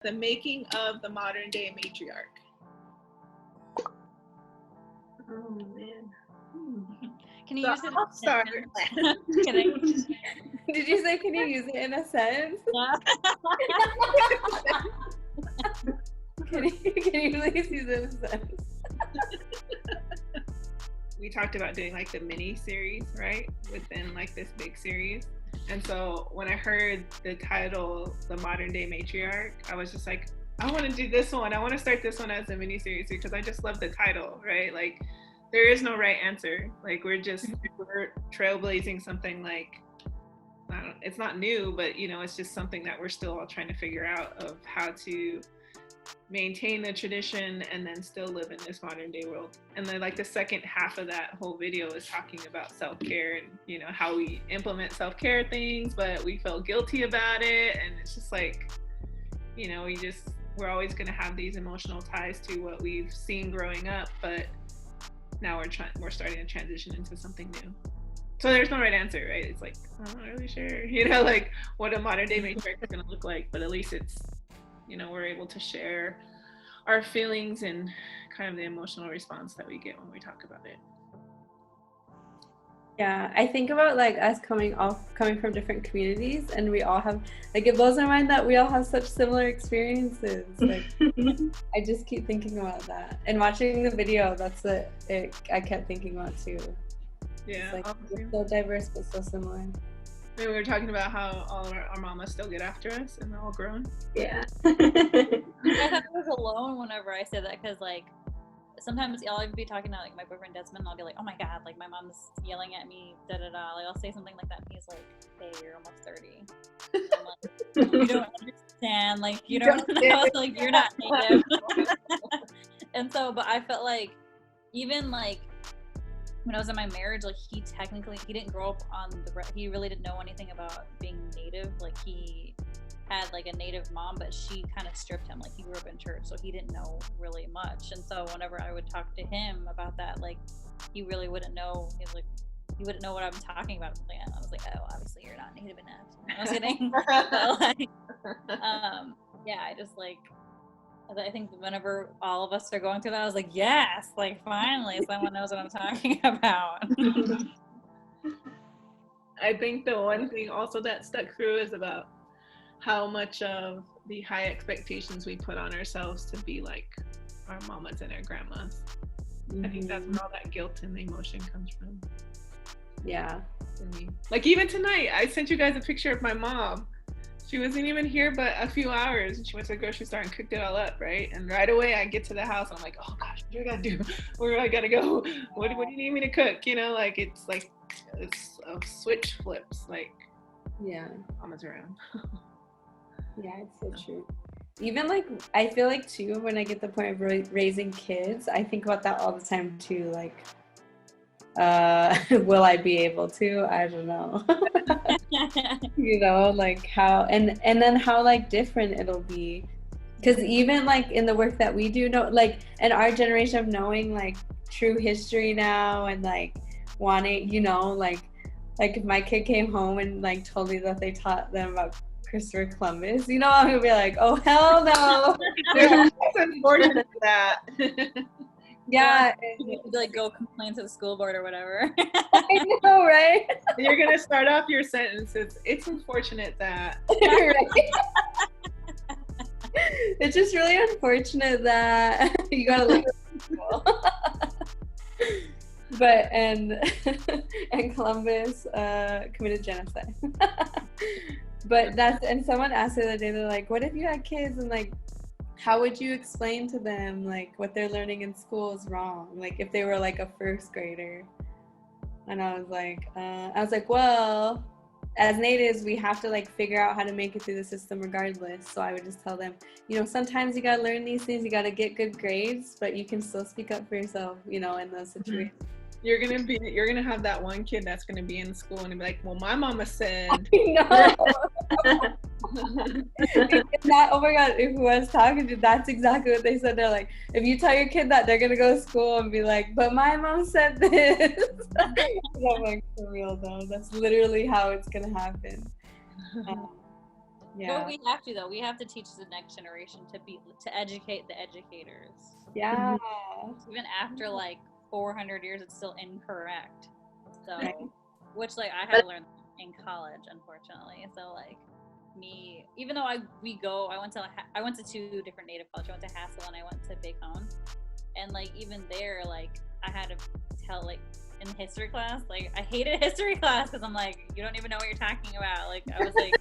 The making of the modern day matriarch. Oh man. Can you use it? I'll start. Can I? Did you say can you use it in a sentence? Yeah. Can you please use it in a sentence? We talked about doing like the mini series, right? Within like this big series. And so when I heard the title, The Modern Day Matriarch, I was just like, I want to do this one. I want to start this one as a mini series because I just love the title, right? Like there is no right answer. Like we're trailblazing something like, it's not new, but you know, it's just something that we're still all trying to figure out of how to maintain the tradition and then still live in this modern day world. And then like the second half of that whole video is talking about self-care and you know how we implement self-care things but we feel guilty about it, and it's just like, you know, we're always going to have these emotional ties to what we've seen growing up, but now we're starting to transition into something new. So there's no right answer, right? It's like, I'm not really sure, you know, like what a modern day matriarch is going to look like, but at least it's, you know, we're able to share our feelings and kind of the emotional response that we get when we talk about it. Yeah, I think about like us coming from different communities, and we all have, like, it blows my mind that we all have such similar experiences. Like, I just keep thinking about that, and watching the video, that's it. I kept thinking about too. Yeah, it's like we're so diverse but so similar. We were talking about how all our mamas still get after us and they're all grown. Yeah. I thought I was alone whenever I said that, because like sometimes I'll be talking to like my boyfriend Desmond and I'll be like, oh my god, like my mom's yelling at me, da da da. Like I'll say something like that and he's like, hey, you're almost 30. I'm like, you don't understand, like you don't know, like you're not native. And so, but I felt like even like when I was in my marriage, like he didn't grow up he really didn't know anything about being native. Like he had like a native mom, but she kind of stripped him. Like he grew up in church, so he didn't know really much. And so whenever I would talk to him about that, like he really wouldn't know. He wouldn't know what I'm talking about. And I was like, oh, obviously you're not native enough. I was kidding. But like, yeah, I just like, I think whenever all of us are going through that, I was like, yes, like finally someone knows what I'm talking about. I think the one thing also that stuck through is about how much of the high expectations we put on ourselves to be like our mamas and our grandmas. Mm-hmm. I think that's where all that guilt and emotion comes from. Yeah. Like even tonight, I sent you guys a picture of my mom. She wasn't even here but a few hours, and she went to the grocery store and cooked it all up, right? And right away I get to the house and I'm like, oh gosh, what do I gotta do? Where do I gotta go? What do you need me to cook? You know, like it's a switch flips, like, yeah, mama's around. Yeah, it's so true. Even like, I feel like too, when I get the point of raising kids, I think about that all the time too, like, will I be able to? I don't know. You know, like how, and then how like different it'll be. Because even like in the work that we do, like in our generation of knowing like true history now and like wanting, you know, like if my kid came home and like told me that they taught them about Christopher Columbus, you know, I'm gonna be like, oh hell no. It's unfortunate that. Yeah, you like go complain to the school board or whatever. I know, right? You're gonna start off your sentence. It's unfortunate that. It's just really unfortunate that you gotta live in school. But and Columbus committed genocide. But and someone asked the other day, they're like, what if you had kids and like, how would you explain to them like what they're learning in school is wrong? Like if they were like a first grader. And I was like, well, as natives, we have to like figure out how to make it through the system regardless. So I would just tell them, you know, sometimes you gotta learn these things, you gotta get good grades, but you can still speak up for yourself, you know, in those situations. You're gonna have that one kid that's gonna be in school and be like, well, my mama said. No. Oh my god, who I was talking to, that's exactly what they said. They're like, if you tell your kid that, they're gonna go to school and be like, but my mom said this. I'm like, for real though, that's literally how it's gonna happen. But we have to though. We have to teach the next generation to educate the educators. Yeah. Even after like 400 years, it's still incorrect. So, Right. which like I had to learn in college, unfortunately. So like me, even though I went to two different native colleges. I went to Hassel and I went to Bacone, and like even there, like I had to tell like in history class, like I hated history class because I'm like, you don't even know what you're talking about. Like I was like,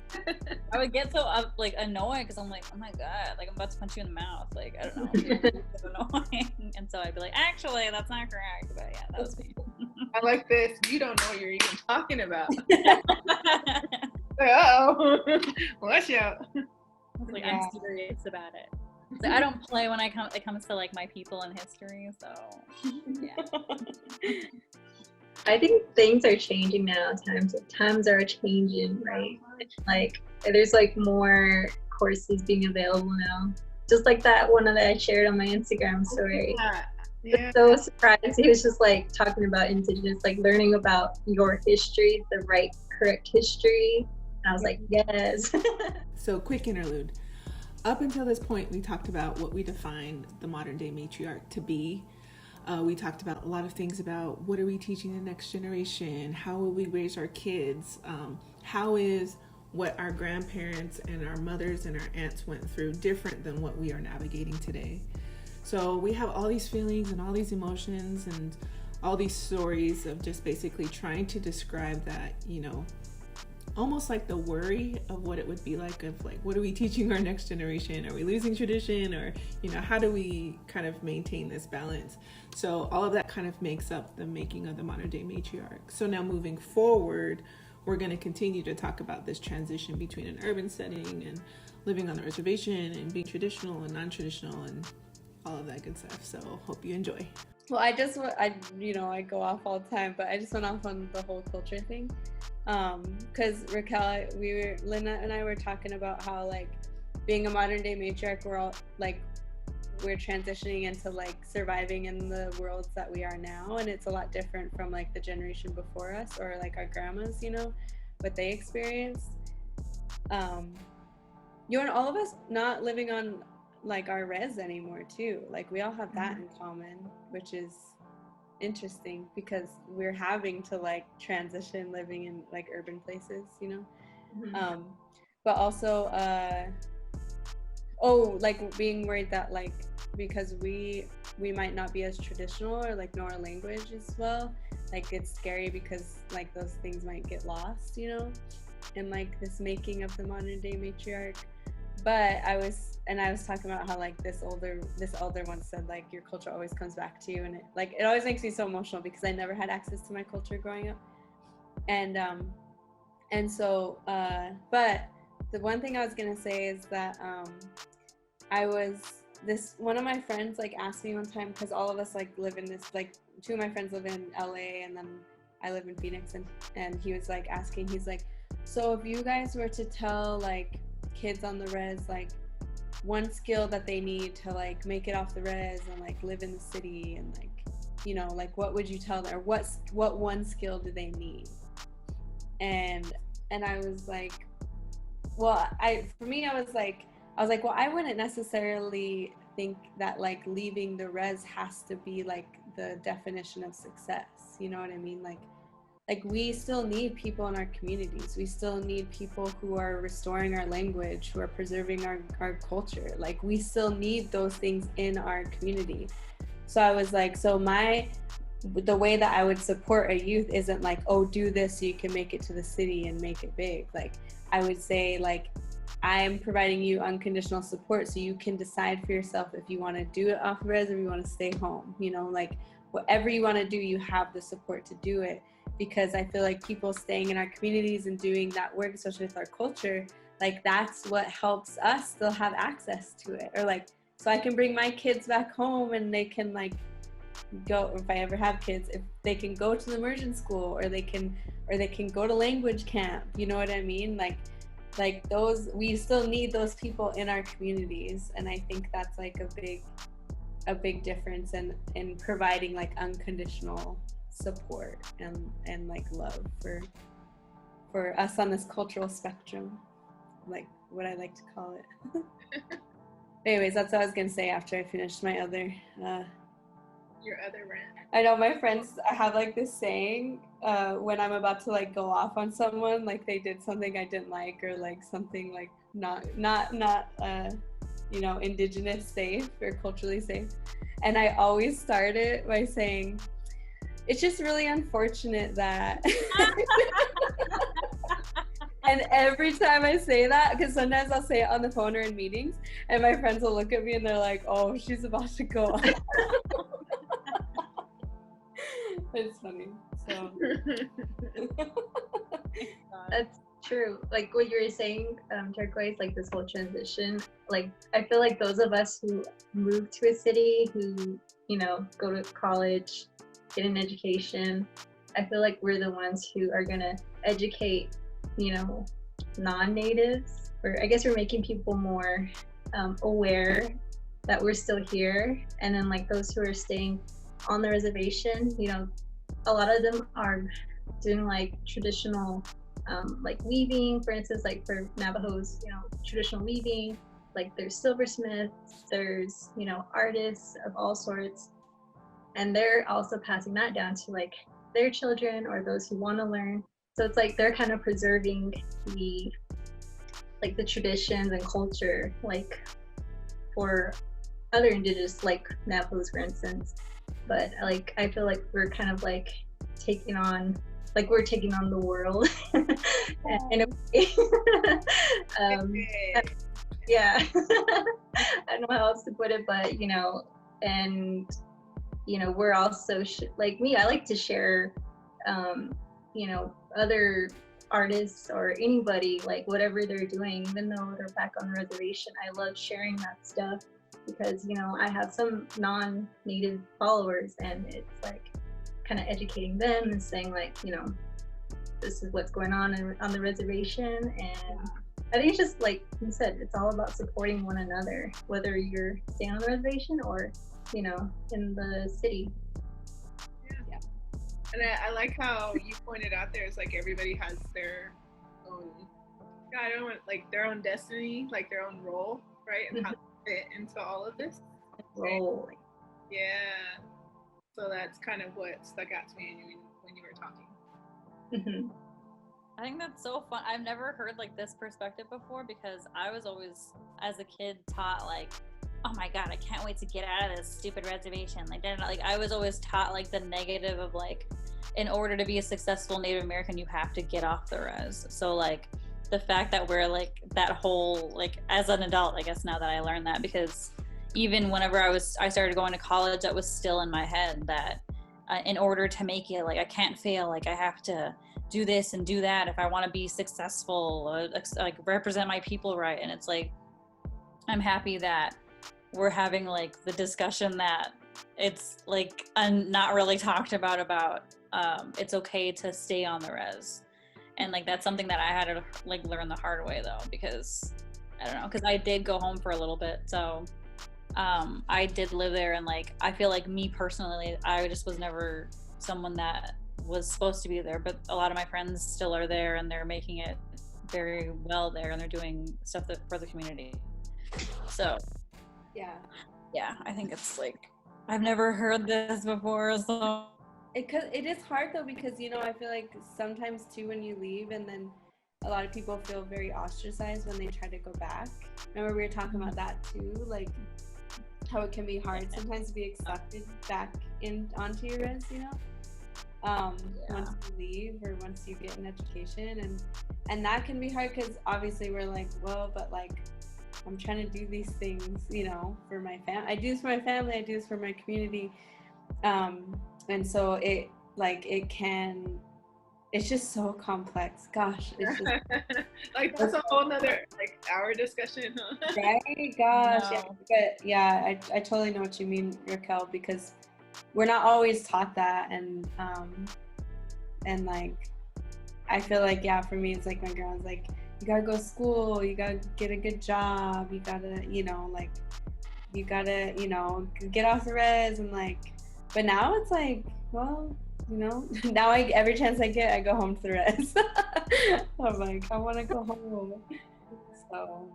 I would get so like annoyed because I'm like, oh my god, like I'm about to punch you in the mouth. Like I don't know, it's so annoying. And so I'd be like, actually, that's not correct. But yeah, that was me. I like this. You don't know what you're even talking about. Oh, watch out. Like I'm serious about it. So I don't play when it comes to like my people in history. So yeah. I think things are changing now. Times are changing, right? Like there's like more courses being available now. Just like that one that I shared on my Instagram story. Yeah. So surprised. He was just like talking about indigenous, like learning about your history, the right, correct history. And I was like, yes. So quick interlude. Up until this point, we talked about what we defined the modern day matriarch to be. We talked about a lot of things about what are we teaching the next generation? How will we raise our kids? How is what our grandparents and our mothers and our aunts went through different than what we are navigating today? So we have all these feelings and all these emotions and all these stories of just basically trying to describe that, you know, almost like the worry of what it would be like of like, what are we teaching our next generation? Are we losing tradition? Or, you know, how do we kind of maintain this balance? So all of that kind of makes up the making of the modern day matriarch. So now moving forward, we're going to continue to talk about this transition between an urban setting and living on the reservation and being traditional and non-traditional and all of that good stuff. So hope you enjoy. Well, I go off all the time, but I just went off on the whole culture thing. Because Raquel, Lynna and I were talking about how like being a modern day matriarch, we're all like, we're transitioning into like surviving in the worlds that we are now. And it's a lot different from like the generation before us or like our grandmas, you know, what they experienced. And all of us not living on like our res anymore too. Like we all have that in common, which is interesting because we're having to like transition living in like urban places, you know. But also like being worried that like because we might not be as traditional or like know our language as well, like it's scary because like those things might get lost, you know, in like this making of the modern day matriarch. But I was talking about how like this elder once said like your culture always comes back to you, and it always makes me so emotional because I never had access to my culture growing up, and so but the one thing I was gonna say is that one of my friends like asked me one time, because all of us like live in this, like two of my friends live in LA and then I live in Phoenix, and he was like asking, he's like, so if you guys were to tell like kids on the res like one skill that they need to like make it off the res and like live in the city and like, you know, like what would you tell them, or what one skill do they need? And I was like, well, I was like, well, I wouldn't necessarily think that like leaving the res has to be like the definition of success, you know what I mean? Like we still need people in our communities. We still need people who are restoring our language, who are preserving our culture. Like we still need those things in our community. So I was like, the way that I would support a youth isn't like, oh, do this so you can make it to the city and make it big. Like I would say like, I am providing you unconditional support so you can decide for yourself if you want to do it off res or you want to stay home. You know, like whatever you want to do, you have the support to do it. Because I feel like people staying in our communities and doing that work, especially with our culture, like that's what helps us still have access to it. Or like, so I can bring my kids back home and they can like go, if I ever have kids, if they can go to the immersion school or they can go to language camp, you know what I mean? Like those, we still need those people in our communities. And I think that's like a big difference in providing like unconditional support and like love for us on this cultural spectrum, like what I like to call it. Anyways, that's what I was gonna say after I finished my other. Your other rant. I know my friends have like this saying when I'm about to like go off on someone, like they did something I didn't like, or like something like not indigenous safe or culturally safe, and I always start it by saying, "It's just really unfortunate that." And every time I say that, because sometimes I'll say it on the phone or in meetings, and my friends will look at me and they're like, "Oh, she's about to go off." It's funny. So That's true. Like what you were saying, Turquoise, like this whole transition, like I feel like those of us who move to a city, who, go to college, get an education, I feel like we're the ones who are gonna educate, non-natives, or I guess we're making people more aware that we're still here. And then like those who are staying on the reservation, a lot of them are doing like traditional like weaving, for instance, like for Navajos, traditional weaving, like there's silversmiths, there's, artists of all sorts, and they're also passing that down to like their children or those who want to learn. So it's like they're kind of preserving the traditions and culture, like for other indigenous, like Navajos, for instance. But like I feel like we're kind of like taking on the world in a way. Yeah. I don't know how else to put it, but and we're also like me, I like to share other artists or anybody, like whatever they're doing, even though they're back on the reservation. I love sharing that stuff because I have some non-native followers, and it's like kind of educating them and saying like, this is what's going on the reservation. And I think it's just like you said, it's all about supporting one another, whether you're staying on the reservation or in the city. Yeah. And I like how you pointed out there, it's like everybody has their own, like their own destiny, like their own role, right? And how to fit into all of this. Role. Yeah. So that's kind of what stuck out to me when you were talking. Mm-hmm. I think that's so fun. I've never heard like this perspective before, because I was always, as a kid, taught like, oh my god, I can't wait to get out of this stupid reservation. Like I was always taught like the negative of like, in order to be a successful Native American, you have to get off the res. So like the fact that we're like that whole, like as an adult, I guess now that I learned that, because even whenever I started going to college, that was still in my head that in order to make it, like I can't fail, like I have to do this and do that if I want to be successful, like represent my people right. And it's like, I'm happy that we're having like the discussion that it's like not really talked about it's okay to stay on the res. And like that's something that I had to like learn the hard way though, because I don't know, because I did go home for a little bit, so I did live there, and like I feel like me personally, I just was never someone that was supposed to be there, but a lot of my friends still are there, and they're making it very well there, and they're doing stuff for the community. So yeah, I think it's like, I've never heard this before, so it is hard though, because I feel like sometimes too when you leave, and then a lot of people feel very ostracized when they try to go back. Remember we were talking about that too, like how it can be hard sometimes to be accepted back onto your res, once you leave or once you get an education, and that can be hard, because obviously we're like, well, but like I'm trying to do these things, for my family. I do this for my family, I do this for my community, and so it's just so complex. Gosh, it's just like that's a whole nother like hour discussion, huh? Right? Gosh, No. yeah. But yeah, I totally know what you mean, Raquel, because we're not always taught that, and like I feel like, yeah, for me it's like my grandma's like, you gotta go to school, you gotta get a good job, you gotta get off the res, and like, but now it's like, well, now every chance I get, I go home to the res. I'm like, I want to go home. So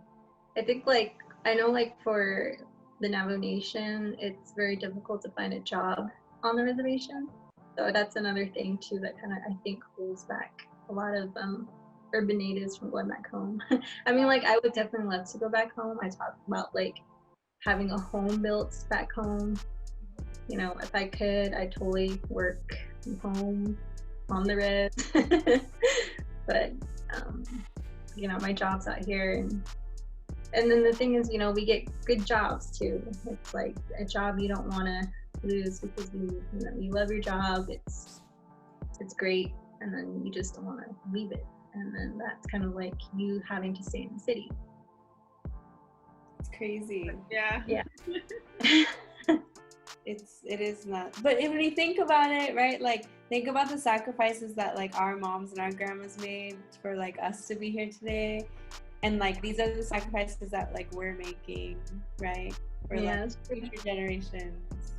I think like I know like for the Navajo Nation, it's very difficult to find a job on the reservation. So that's another thing too that kind of I think holds back a lot of urban natives from going back home. I mean, like I would definitely love to go back home. I talk about like having a home built back home. You know, if I could, I'd totally work from home on the res. But you know, my job's out here, and then the thing is, you know, we get good jobs too. It's like a job you don't want to lose because you love your job. It's great, and then you just don't want to leave it. And then that's kind of like you having to stay in the city. it's crazy. Yeah. It is not. But when you think about it, right? Like think about the sacrifices that like our moms and our grandmas made for like us to be here today. And like these are the sacrifices that like we're making, right? For like future generations.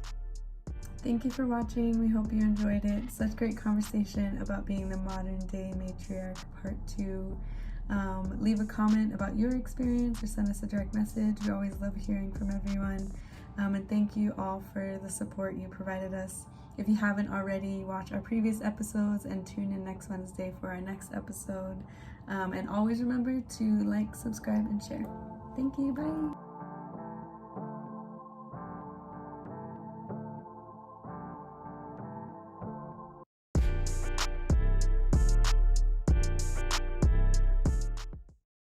Thank you for watching. We hope you enjoyed it. Such great conversation about being the modern day matriarch part 2. Leave a comment about your experience or send us a direct message. We always love hearing from everyone. And thank you all for the support you provided us. If you haven't already, watch our previous episodes and tune in next Wednesday for our next episode. And always remember to like, subscribe, and share. Thank you. Bye.